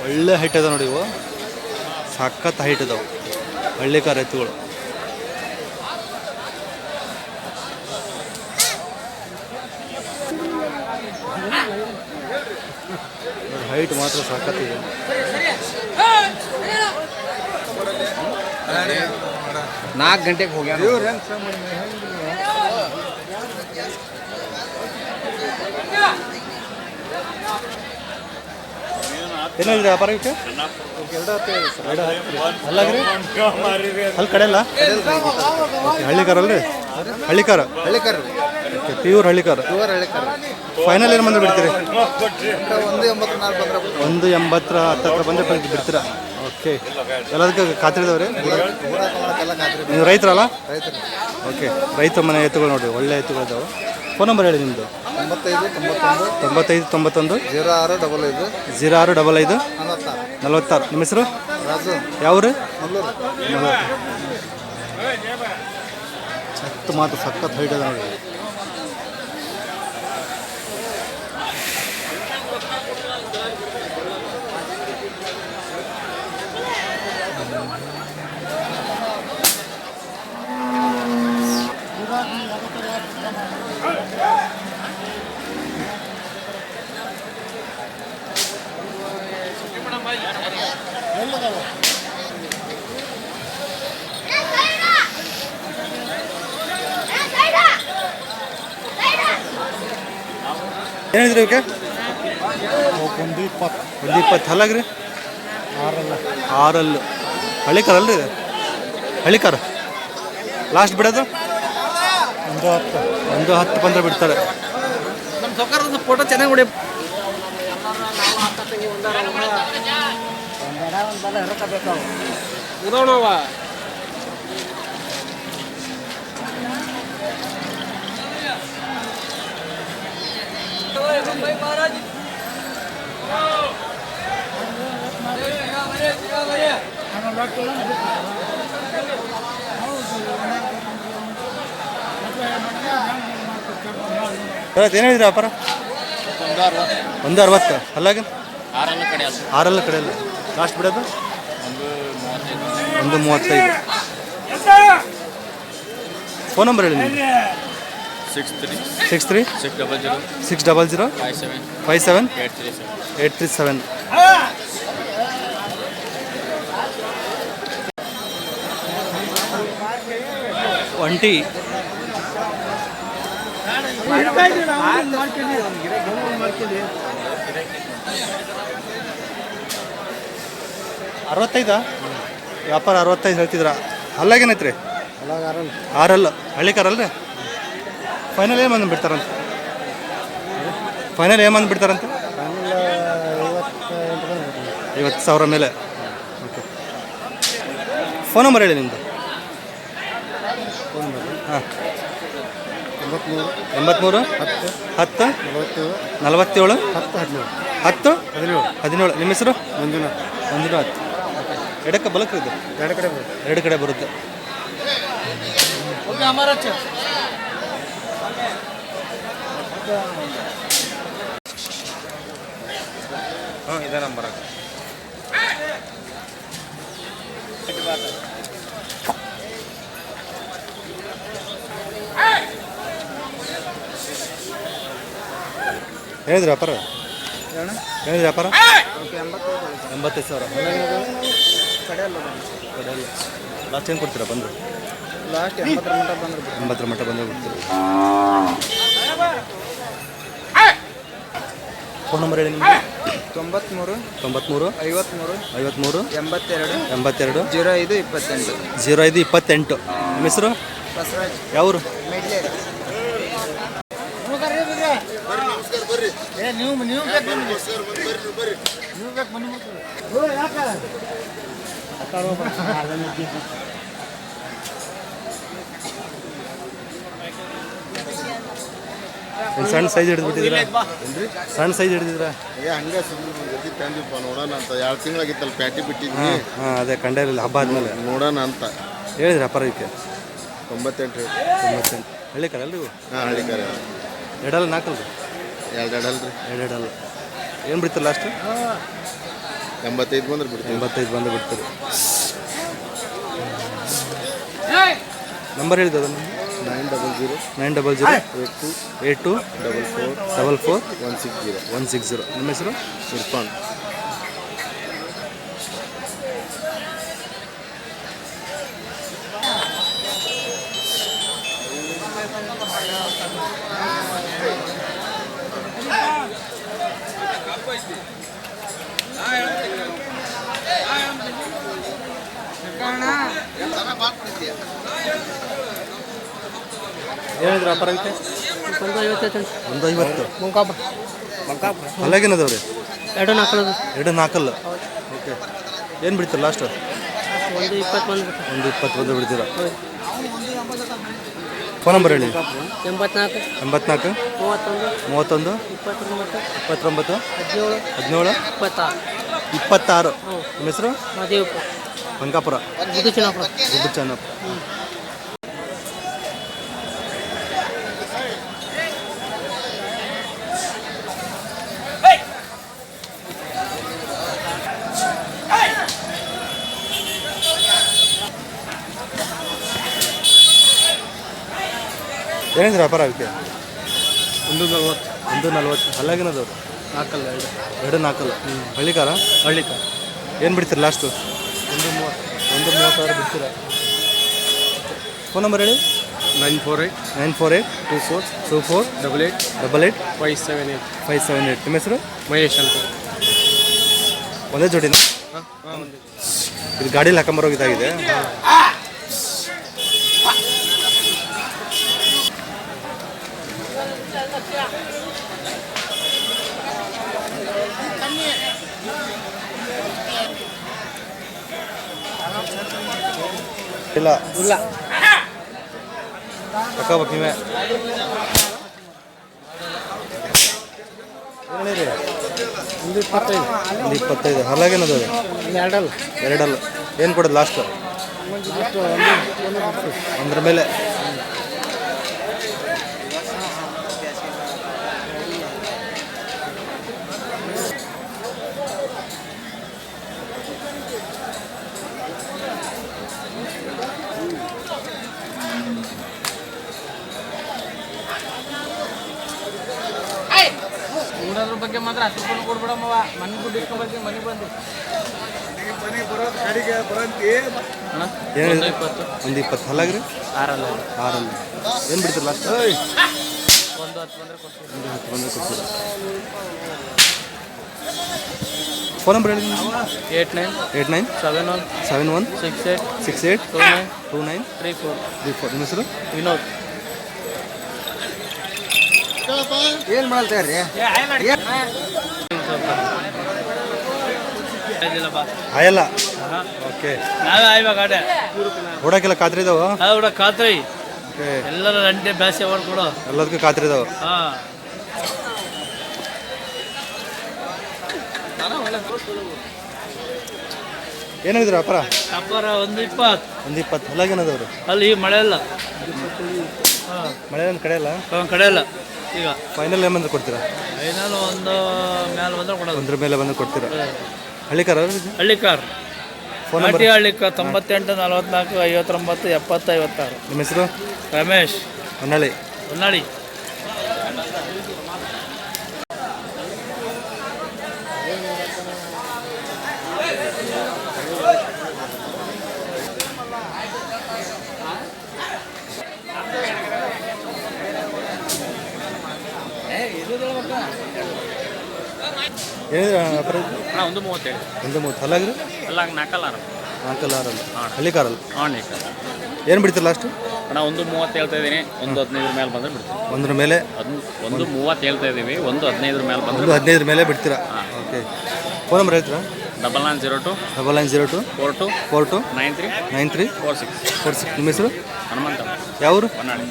ಒಳ್ಳೆ ಹೈಟ್ ಅದ ನೋಡಿ. ಇವು ಸಖತ್ ಹೈಟ್ ಅದಾವೆ ಹಳ್ಳಿಕಾರ ಎತ್ತುಗಳು. ಹೈಟ್ ಮಾತ್ರ ಸಖತ್ತಿದೆ. 4 ಗಂಟೆಗೆ ಹೋಗ್ಯಾರ. ಏನಿಲ್ಲ ವ್ಯಾಪಾರಕ್ಕೆ ಅಲ್ಲಾಗ್ರಿ ಅಲ್ಲಿ ಕಡೆ ಅಲ್ಲ ಹಳ್ಳಿಕಾರಲ್ರಿ. ಹಳ್ಳಿಕಾರ ಪ್ಯೂರ್ ಹಳ್ಳಿಕಾರ. ಫೈನಲ್ ಏನು ಬಂದ್ರೆ ಬಿಡ್ತೀರಿ? 180 ಹತ್ತತ್ರ ಬಂದರೆ ಬಿಡ್ತೀರಾ? ಓಕೆ. ಎಲ್ಲದಕ್ಕೆ ಖಾತ್ರಿ ಇದಾವ್ರಿ? ನೀವು ರೈತರಲ್ಲ? ಓಕೆ. ರೈತ ಮನೆ ಎತ್ತುಗಳು ನೋಡಿರಿ, ಒಳ್ಳೆ ಎತ್ತುಗಳು ಇದಾವೆ. ಫೋನ್ ನಂಬರ್ ಹೇಳಿ ನಿಮ್ಮದು. 95 91 0655 46. ನಿಮ್ಮ ಹೆಸರು? ಯಾವ್ರಿ? ಚತ್ತು ಮಾತು ಸಖತ್ ಹೈಟ್ ಅದ ನೋಡಿ. ಏನಿದ್ರಿ ಇವಕ್ಕೆ? 120 ಅಲ್ಲಾಗ್ರಿ? 6 ಹಳ್ಳಿಕಾರ ಅಲ್ರಿ? ಹಳ್ಳಿಕಾರ ಲಾಸ್ಟ್ ಬಿಡೋದು 110 ಬಂದರೆ ಬಿಡ್ತಾರೆ. ನಮ್ಮ ಸೌಕರ್ಯದ ಫೋಟೋ ಚೆನ್ನಾಗಿ ಹೊಡಿ. ಉದಾಹರಣವ ಏನು ಹೇಳಿದ್ರಿ ವ್ಯಾಪಾರ? 160 ಅಲ್ಲಾಗ 6 ಕಡೆಯಲ್ಲ. ಲಾಸ್ಟ್ ಬಿಡೋದು 135. ಫೋನ್ ನಂಬರ್ ಹೇಳಿ ನಿಮ್ದು. 63 600 57 837. ಒಂಟಿ ಅರವತ್ತೈದ ವ್ಯಾಪಾರ 65 ಹೇಳ್ತಿದ್ರ. ಅಲ್ಲಾಗೇನೈತ್ರಿ? 6 ಹಳ್ಳಿಕಾರಲ್ರಿ? ಫೈನಲ್ ಏನು ಬಂದು ಬಿಡ್ತಾರಂತ? ಫೈನಲ್ ಏನು ಬಂದು ಬಿಡ್ತಾರಂತ? 50,000 ಮೇಲೆ. ಓಕೆ. ಫೋನ್ ನಂಬರ್ ಹೇಳಿ ನಿಮ್ಮದು. ಹಾಂ 83 10 47 10 17. ನಿಮ್ಮ ಹೆಸರು? ಮಂಜುನಾಥ್. ಎಡಕ್ಕೆ ಬಲಕ್ಕೆ ಇದು? ಎರಡು ಕಡೆ ಬರುತ್ತೆ. ಹಾಂ ಇದೇ ನಂಬರ್. ಹೇಳಿದ್ರಿ ವ್ಯಾಪಾರ? ಹೇಳಿದ್ರಿ ವ್ಯಾಪಾರ? 85,000 ಕಡೆಯಲ್ಲ. ಲಾಸ್ಟ್ ಏನು ಕೊಡ್ತೀರಾ ಬಂದರು? ಲಾಸ್ಟ್ 80 ಮಟ್ಟ ಬಂದರೆ ಬಿಡ್ತೀರಿ. ಫೋನ್ ನಂಬರ್ ಹೇಳಿ ನಿಮಗೆ. 93 53 53 82 05 28. 05 28. ನಿಮ್ಮ ಹೆಸರು? ಯಾವರು? ಸಣ್ಣ ಸೈಜ್ ಹಿಡಿದ್ಬಿಟ್ಟಿದ್ದೀರಾ? ಸಣ್ಣ ಸೈಜ್ ಹಿಡಿದಿದ್ರಾ? ಹಂಗೆ ಸುಮ್ಮನೆ ತಂದಿಪ್ಪ ನೋಡೋಣ ಅಂತ. 2 ತಿಂಗಳಾಗಿತ್ತಲ್ಲ ಪ್ಯಾಟಿ ಬಿಟ್ಟಿದ್ವಿ. ಹಾಂ ಅದೇ ಕಂಡೇ ಇರಲಿಲ್ಲ ಹಬ್ಬ ಆದಮೇಲೆ ನೋಡೋಣ ಅಂತ ಹೇಳಿದ್ರಿ ವ್ಯಾಪಾರ ಇದಕ್ಕೆ. 98. ಹಳ್ಳಿಕಾರ ಅಲ್ರಿ? ಹಾಂ ಹಳ್ಳಿಕಾರ. 2 4 2 ಅಲ್ರಿ? 2 ಏನು ಬಿಡ್ತಾರೆ ಲಾಸ್ಟ್? 85 ಬಂದ್ರೆ ಬಿಡ್ತೀವಿ. 85 ಬಂದು ಬಿಡ್ತೀರಿ. ನಂಬರ್ ಹೇಳಿದ 900 900 82 44 44 160. 160. ನಿಮ್ಮ ಹೆಸರು? ಇರ್ಫಾನ್. ಏನಿದ್ರೆ ವ್ಯಾಪಾರ ಐತೆ? 150. 150. ಅಲ್ಲಾಗೇನದವ್ರಿ? 2 2 ನಾಲ್ಕಲ್ಲ. ಓಕೆ. ಏನು ಬಿಡ್ತೀರ ಲಾಸ್ಟ್? 120 120 ಬಿಡ್ತೀರಾ? ಫೋನ್ ನಂಬರ್ ಹೇಳಿ. 84 84 31 29 17 26. ನಿಮ್ಮ ಹೆಸರು? ಬಂಕಾಪುರ ಗುಡ್ಡು ಚೆನ್ನಪ್ಪ. ಏನಿದ್ರೆ ವ್ಯಾಪಾರ ಅದಕ್ಕೆ? 140. ಅಲ್ಲಾಗೇನದವ್ರು? 2 ನಾಲ್ಕಲ್ಲ. ಹಳ್ಳಿಕಾರ? ಏನು ಬಿಡ್ತೀರಿ ಲಾಸ್ಟು? 130 ಬಿಡ್ತೀರಾ? ಫೋನ್ ನಂಬರ್ ಹೇಳಿ. 948 24 88 578. ನಿಮ್ಮ ಹೆಸರು? ಮಹೇಶ್ ಅಂತ. ಒಂದೇ ಜೋಡಿನ? ಇದು ಗಾಡೀಲಿ ಹಾಕೊಂಬರೋಗಿದ್ದಾಗಿದೆ. ಇಲ್ಲ ತಗೋಬೇಕು ನೀವೇ. ಹೇಳಿರಿ. 125. ಹಲ್ಲಾಗೇನದು? 2 ಏನು ಕೊಡೋದು ಲಾಸ್ಟ್? 1 ಮೇಲೆ. ಅದ್ರ ಬಗ್ಗೆ ಮಾತ್ರ 10 ರೂಪಾಯಿ ಕೊಡ್ಬಿಡಮ್ಮವ. ಮನೆ ದುಡ್ಡು ಇಟ್ಕೊಂಡ್ಬರ್ತೀವಿ. ಮನೆಗೆ ಬಂದು ಏನು? 120. ಹಲ್ಲಾಗ್ರಿ? 6. ಏನು ಬಿಡ್ತೀರಿ ಲಾಸ್ಟ್? 110 ಬಂದ್ರೆ ಕೊಡ್ತೀವಿ. ಫೋನ್ ನಂಬರ್ ಹೇಳಿ. 89 71 68 29 34. ನಿಮ್ಮ ಹೆಸರು? ವಿನೋದ್. ಏನು ಮಾಡ್ತಾರೆ? ಆಯಲ್ಲ. ಓಕೆ. ಓಡಾಕೆಲ್ಲ ಖಾತ್ರಿ ಇದಾವ? ಖಾತ್ರಿ ಓಕೆ. ಎಲ್ಲರ ರಂಟೆ ಬ್ಯಾಸಿ ಅವ್ರು ಕೂಡ ಎಲ್ಲದಕ್ಕೂ ಖಾತ್ರಿ ಇದಾವ? ಏನಾಗಿದ್ರು ವ್ಯಾಪಾರ? 120. ಹಲ್ಲಾಗೇನದವ್ರು? ಅಲ್ಲಿ ಮಳೆ ಇಲ್ಲ. ಮಳೆ ಒಂದು ಕಡೆ ಇಲ್ಲ? ಕಡೆ ಇಲ್ಲ. ಈಗ ಫೈನಲ್ ಏನು ಬಂದ್ರೆ ಕೊಡ್ತೀರಾ? ಫೈನಲ್ ಒಂದು ಮೇಲೆ ಬಂದ್ರೆ ಕೊಡೋದು. 1 ಮೇಲೆ ಬಂದು ಕೊಡ್ತೀರಾ? ಹಳ್ಳಿಕಾರ? ಹಳ್ಳಿಕಾರ್. Phone number? ಹಳ್ಳಿಕಾರ್ 98 44 59 70 56. ನಿಮ್ಮ ಹೆಸರು? ರಮೇಶ್ ಹೊನ್ನಾಳಿ. ಏನಿದೆ ವ್ಯಾಪಾರ? 130. 130. ಹಲ್ಲಾಗ್ರಿ? ಅಲ್ಲ 4 ನಾಲ್ಕಲ್ಲ. ಹಳ್ಳಿಕಾರಲ್ಲ? ಏನು ಬಿಡ್ತೀರಿ ಲಾಸ್ಟು? ಅಣ್ಣ 130 ಹೇಳ್ತಾ ಇದ್ದೀನಿ. 115 ಮೇಲೆ ಬಂದರೆ ಬಿಡ್ತೀವಿ. 1 ಮೇಲೆ? 130 ಹೇಳ್ತಾ ಇದ್ದೀವಿ. 115 ಮೇಲೆ ಬಂದರೆ 115 ಮೇಲೆ ಬಿಡ್ತೀರಾ? ಓಕೆ. ಫೋನ್ ನಂಬರ್ ಹೇಳ್ತೀರಾ? 9902 9902 42 93 93 46. ನಿಮ್ಮ ಹೆಸರು? ಹನುಮಂತ. ಯಾವರು? ಹೊನ್ನಾಳಿ.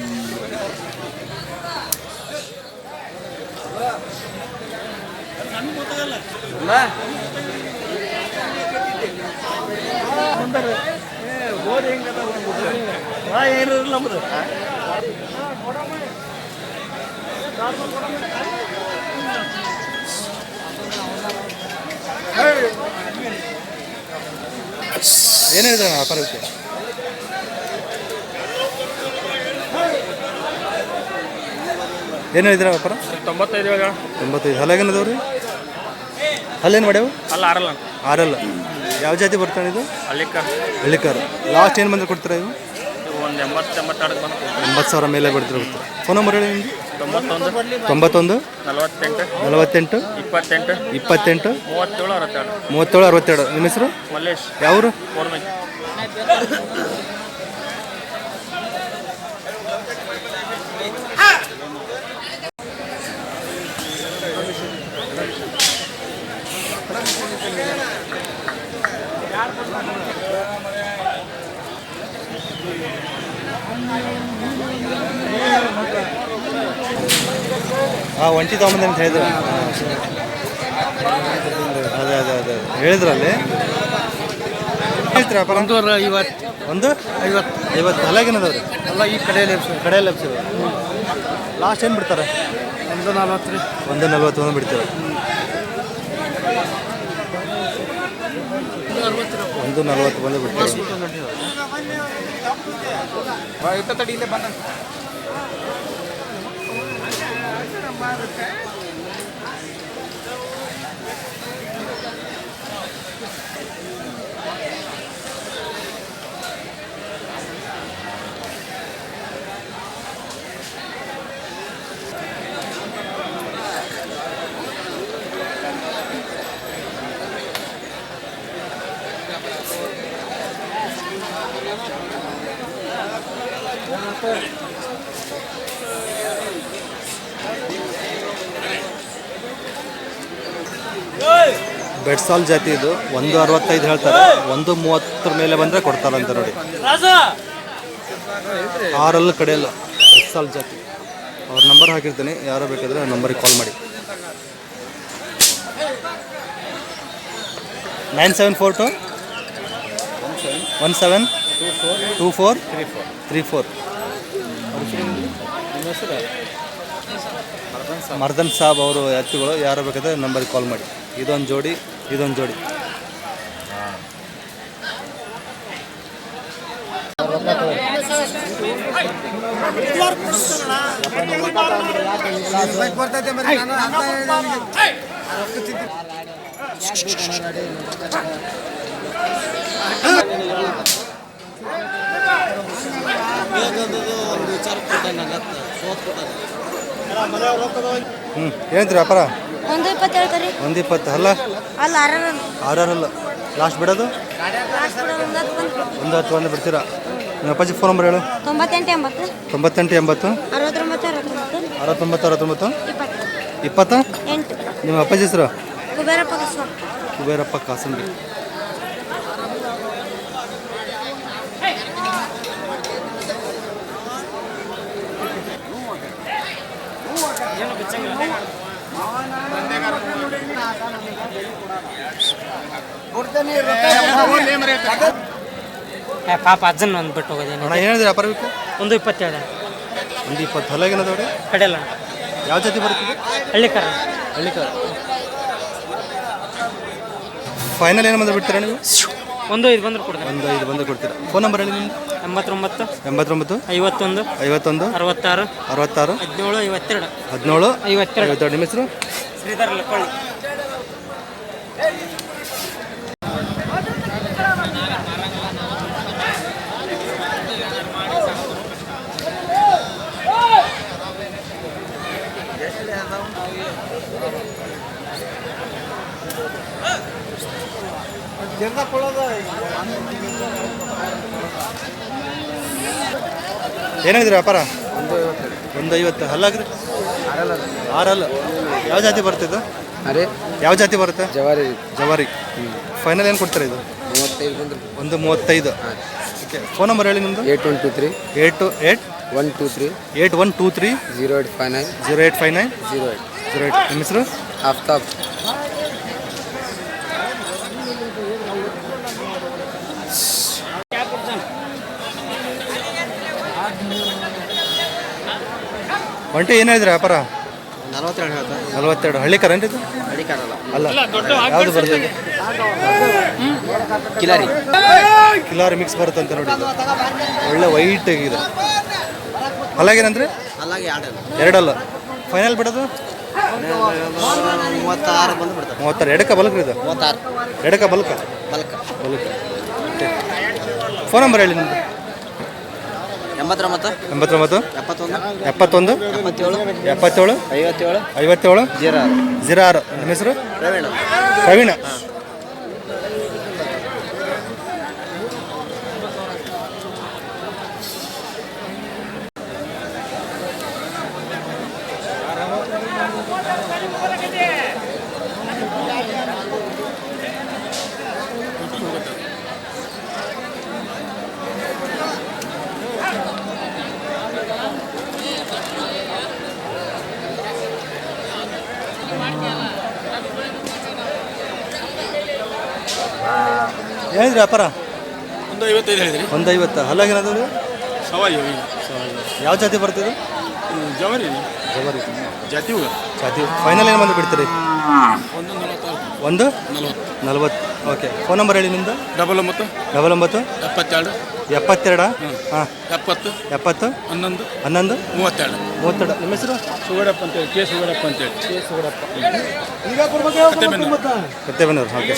ಏನು ಹೇಳಿದ್ರೆ ವ್ಯಾಪಾರಕ್ಕೆ? ಏನು ಹೇಳಿದ್ರೆ ವ್ಯಾಪಾರ? 95. 95. ಹಲ್ಲಾಗೇನದವ್ರಿ? ಹಲ್ಲೇನು ಮಾಡ್ಯಾವ? ಅಲ್ಲ ಆರಲ್ಲ. ಆರಲ್ಲ. ಯಾವ ಜಾತಿ ಬರ್ತಾನೆ ಇದು? ಹಳ್ಳಿಕಾರು. ಲಾಸ್ಟ್ ಏನು ಬಂದ್ರೆ ಕೊಡ್ತೀರಾ ಇವು? ಒಂದು 80-82 ಬಂದು 80,000 ಮೇಲೆ ಬಿಡ್ತಾರೆ ಗೊತ್ತು. ಫೋನ್ ನಂಬರ್ ಹೇಳಿ ನಿಮ್ದು? 91 91 48 48 28 28 37 37 62. ನಿಮ್ಮ ಹೆಸರು? ಮಲ್ಲೇಶ್. ಯಾವರು? ಕೋರ್ಮಿ. ಹಾಂ, ಒಂಟಿ ತೊಗೊಂಬಂದೆ ಅಂತ ಹೇಳಿದ್ರು. ಅದೇ ಅದೇ ಅದೇ ಹೇಳಿದ್ರಲ್ಲಿ. ಹೇಳ್ತೀರಾ ವ್ಯಾಪಾರ? 150. 50 ಹಲ್ಲಾಗೇನದವ್ರಿ? ಅಲ್ಲ ಈ ಕಡೆಯಲ್ಲಿ ಕಡೆಯಲ್ಲಿ ಎಪ್ಸಿವೆ. ಲಾಸ್ಟ್ ಏನು ಬಿಡ್ತಾರೆ? 140 ರೀ. 140 ಬಿಡ್ತೀವಿ. 140 ಬಂದು ಬಿಡ್ತೀವಿ. ಬೆಡ್ಸಾಲ್ ಜಾತಿ ಇದು. 165 ಹೇಳ್ತಾರೆ. 130 ಮೇಲೆ ಬಂದರೆ ಕೊಡ್ತಾರಂತ ನೋಡಿ. ಆರಲ್ಲ ಕಡೆಯಲ್ಲ. ಬೆಡ್ಸಾಲ್ ಜಾತಿ. ಅವ್ರ ನಂಬರ್ ಹಾಕಿರ್ತೀನಿ, ಯಾರೋ ಬೇಕಾದರೆ ನಂಬರಿಗೆ ಕಾಲ್ ಮಾಡಿ. 9742 1724 34. ಮರ್ದನ್ ಸಾಬ್ ಅವರು ಎತ್ತುಗಳು, ಯಾರು ಬೇಕಾದ್ರೆ ನಂಬರಿಗೆ ಕಾಲ್ ಮಾಡಿ. ಇದೊಂದು ಜೋಡಿ, ಇದೊಂದು ಜೋಡಿ. ಏನಂತೀರಿ ವ್ಯಾಪಾರ? 120 ಹೇಳ್ತಾರೆ. 120. ಅಲ್ಲ ಅಲ್ಲ ಆರಲ್ಲ. ಲಾಸ್ಟ್ ಬಿಡೋದು 110 ಬಂದು ಬಿಡ್ತೀರಾ? ನಿಮ್ಮ ಅಪ್ಪಾಜಿ ಫೋನ್ ನಂಬರ್ ಹೇಳು. 98 80 98 80 69 69 20 20. 8 ನಿಮ್ಮ ಅಪ್ಪಾಜಿ ಹೆಸರು? ಕುಬೇರಪ್ಪ ಕಸ್ವ. ಕುಬೇರಪ್ಪ ಕಾಸಂಬಿ. ಪಾಪ ಅಜ್ಜನ್ ಒಂದು ಬಿಟ್ಟು ಹೋಗೋದೇನು. ಅಣ್ಣ ಏನಿದೆ ವ್ಯಾಪಾರ ಬೇಕು? 120 ಹೇಳ. 120. ಹಲ್ಲಾಗೇನದವ್ರಿ? ಕಡೆಯಲ್ಲ. ಯಾವ ಜಾತಿ ಬರ್ತದೆ? ಹಳ್ಳಿಕಾರ. ಫೈನಲ್ ಏನು ಬಂದ್ರೆ ಬಿಡ್ತೀರಾ ನೀವು? 1.5 ಬಂದ್ರೆ ಕೊಡ್ತಾರೆ. 1.5 ಬಂದು ಕೊಡ್ತೀರಾ? ಫೋನ್ ನಂಬರ್ ಹೇಳಿ ನಿಮ್ದು? 89 89 51 51 66 66 17 52 17 52. 52. ನಿಮ್ಮ ಹೆಸರು? ಶ್ರೀಧರ್ ಲಕ್ಕೊಳ್ಳಿ. ಏನಾಗಿದ್ರಿ ವ್ಯಾಪಾರ? 150. ಹಲ್ಲಾಗ್ರಿ? ಆರಲ್ಲ. ಯಾವ ಜಾತಿ ಬರ್ತದೆ? ಅರೆ ಯಾವ ಜಾತಿ ಬರುತ್ತೆ? ಜವಾರಿ. ಫೈನಲ್ ಏನು ಕೊಡ್ತಾರೆ ಇದು? 135. ಓಕೆ. ಫೋನ್ ನಂಬರ್ ಹೇಳಿ ನಿಮ್ಮದು? 8123 123 8123 0859 0859 08. ನಿಮ್ಮ ಹೆಸರು? ಆಫ್ತಾಬ್. ಒಂಟಿ ಏನು ಹೇಳಿದ್ರಿ ವ್ಯಾಪಾರ? 42 ಹೇಳ್ತಾರೆ. 42. ಹಳ್ಳಿಕಾರ ಏನ್ರಿ ಇದು? ಅಡಿಕಾರಲ್ಲ. ಅಲ್ಲ, ಯಾವುದು ಬರ್ತದೆ? ಕಿಲಾರಿ ಕಿಲಾರಿ ಮಿಕ್ಸ್ ಬರುತ್ತೆ ಅಂತ ನೋಡಿ ಇದು. ಒಳ್ಳೆ ವೈಟ್ ಆಗಿದೆ. ಅಲ್ಲಾಗೇನಂದ್ರೆ ಅಲ್ಲಾಗಿ ಎರಡಲ್ಲ ಫೈನಲ್ ಬಿಡೋದು 36 ಬಂದು ಬಿಡ್ತಾರೆ. 36 ಎಡಕ ಬಲ್ಕ್ರಿ ಇದು 36 ಎಡಕ ಬಲ್ಕ ಬಲ್ಕ್ ಬಲ್ಕ. ಫೋನ್ ನಂಬರ್ ಹೇಳಿ ನಿಮ್ಮದು. 89 89 71 71 77 77 57 57 06. ನಿಮ್ಮ ಹೆಸರು ಪ್ರವೀಣ. ಪ್ರವೀಣ. ಹೇಳಿದ್ರಿ ವ್ಯಾಪಾರ? 155 ಹೇಳಿದ್ರಿ. 150. ಅಲ್ಲಾಗೇನದು ಸವಾಯಿ ಯಾವ ಜಾತಿ ಬರ್ತಿದ್ದು? ಜವರಿ ಜಬರಿ ಜಾತಿ ಜಾತಿ. ಫೈನಲ್ ಏನು ಬಂದು ಬಿಡ್ತೀರಿ? 146 1 40 40. ಓಕೆ. ಫೋನ್ ನಂಬರ್ ಹೇಳಿ ನಿಮ್ಮದು. 99 99 72 72 ಹಾಂ 70 70 11 11 32. 32. ನಿಮ್ಮ ಹೆಸರು? ಸುಗಡಪ್ಪ ಅಂತೇಳಿ ಕೆ ಸುಗಡಪ್ಪ ಅಂತೇಳಿ ಕತ್ತೇಬನೂರು. ಓಕೆ.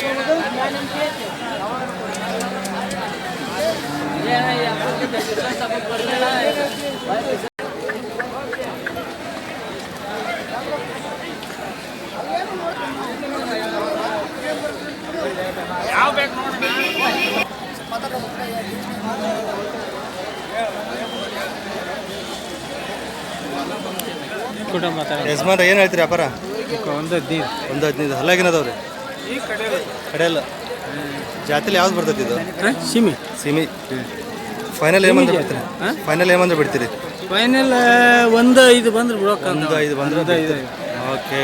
ಯಜಮಾನ್ರ ಏನು ಹೇಳ್ತೀರಿ ವ್ಯಾಪಾರ? 115. ಹಲ್ಲಾಗಿನದವ್ರಿ ಕಡೆಯಲ್ಲ. ಜಾತಿಲಿ ಯಾವ್ದು ಬರ್ತೈತಿ ಇದು? ಸಿಮಿ ಸಿಮಿ. ಫೈನಲ್ ಏನು ಬಂದ್ರೆ ಬಿಡ್ತೀರಿ? ಫೈನಲ್ ಏನು ಬಂದ್ರೆ ಬಿಡ್ತೀರಿ? ಫೈನಲ್ 1.5 ಬಂದ್ರೆ ಬಿಡೋಕೆ. 1.5 ಬಂದ್ರೆ. ಓಕೆ.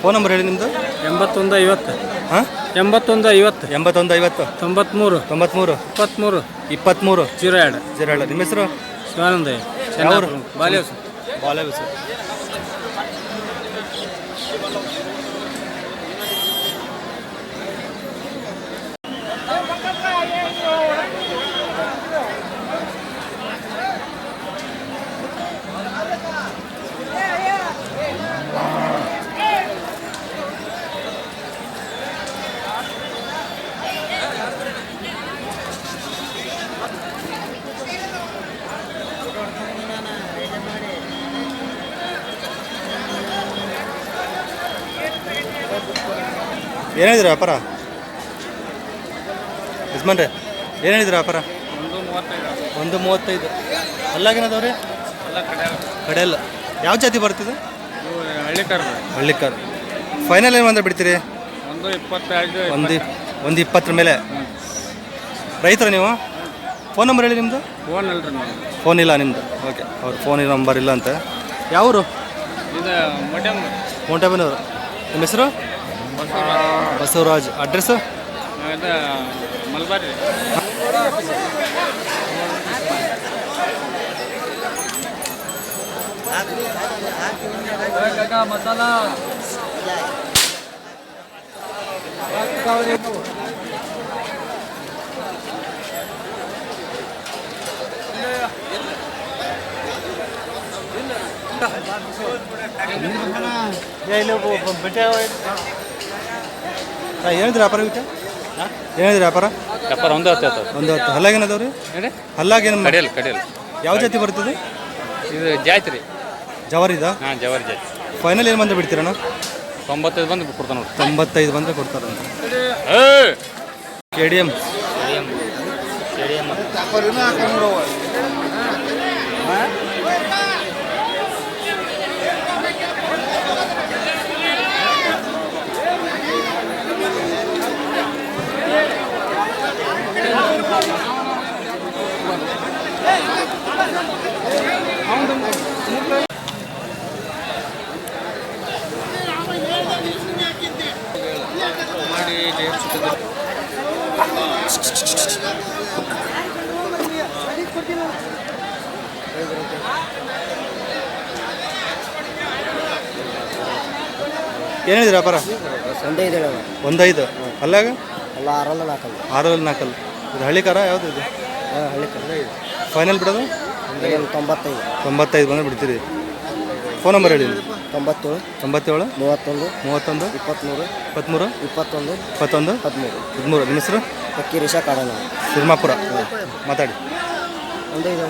ಫೋನ್ ನಂಬರ್ ಹೇಳಿ ನಿಮ್ಮದು. 81 50 ಹಾಂ 81 50 81 50 93 93 23 23 02. 02. ನಿಮ್ಮ ಹೆಸರು? ಶಿವಾನಂದ ಯಾವರು? ಬಾಲ್ಯಸ್. ಬಾಲೆಬಸು. ಏನು ಹೇಳಿದ್ರಿ ವ್ಯಾಪಾರ? ಯಜಮಾನ್ರೆ ಏನು ಹೇಳಿದ್ರಿ ವ್ಯಾಪಾರ? 135. ಅಲ್ಲಾಗೇನದವ್ರಿ? ಕಡೆಯಲ್ಲ. ಯಾವ ಜಾತಿ ಬರ್ತಿದೆ? ಹಳ್ಳಿಕಾರ್. ಫೈನಲ್ ಏನು ಬಂದ್ರೆ ಬಿಡ್ತೀರಿ? 120 ಮೇಲೆ. ರೈತರ ನೀವು? ಫೋನ್ ನಂಬರ್ ಹೇಳಿ ನಿಮ್ಮದು. ಫೋನ್ ಇಲ್ಲ ನಿಮ್ಮದು? ಓಕೆ. ಅವ್ರ ಫೋನ್ ನಂಬರ್ ಇಲ್ಲ ಅಂತ. ಯಾವರು? ಮೋಂಟೆಬೆನ್ನೂರು. ನಿಮ್ಮ ಹೆಸರು? ಬಸವರಾಜ್. ಅಡ್ರೆಸ್ಸು? ಮಲ್ಬಾರಿ. ಮಸಾಲ ಏನಿದ್ರಿ ವ್ಯಾಪಾರ ಬಿಟ್ಟ? ಏನಿದ್ರಿ ವ್ಯಾಪಾರ? 110. ಹಲ್ಲಾಗೇನದವ್ರಿ? ಹಲ್ಲಾಗೇನು? ಕಡಿಯಲ್. ಯಾವ ಜಾತಿ ಬರ್ತದೆ ಇದು ಜಾತ್ರಿ? ಜವರಿದ. ಹಾಂ, ಜವರಿ ಜಾತಿ. ಫೈನಲ್ ಏನು ಬಂದ್ರೆ ಬಿಡ್ತೀರಣ್ಣ? 95 ಬಂದು ಕೊಡ್ತಾನೆ. 95 ಬಂದರೆ ಕೊಡ್ತಾರಂತ. KDM. ಏನು ಹೇಳಿದ್ರಿ ವ್ಯಾಪಾರ? 105. 1.5. ಅಲ್ಲಾಗ ಎಲ್ಲ 6 ನಾಲ್ಕಲ್ಲ 6 4 ಇದು ಹಳ್ಳಿ ಕಾರ ಯಾವುದು ಇದು ಹಾಂ ಹಳ್ಳಿ ಫೈನಲ್ ಬಿಡೋದು 95 95 ಬಂದರೆ ಬಿಡ್ತೀರಿ. ಫೋನ್ ನಂಬರ್ ಹೇಳಿ. 97 97 31 31 23 23 21 21 13 13. ನಿಮ್ಮ ಹೆಸರು? ಅಕ್ಕಿ ರಿಷಾ ಕಾಡೋಣ ತಿರುಮಾಪುರ. ಮಾತಾಡಿ. ಒಂದು ಇದೆ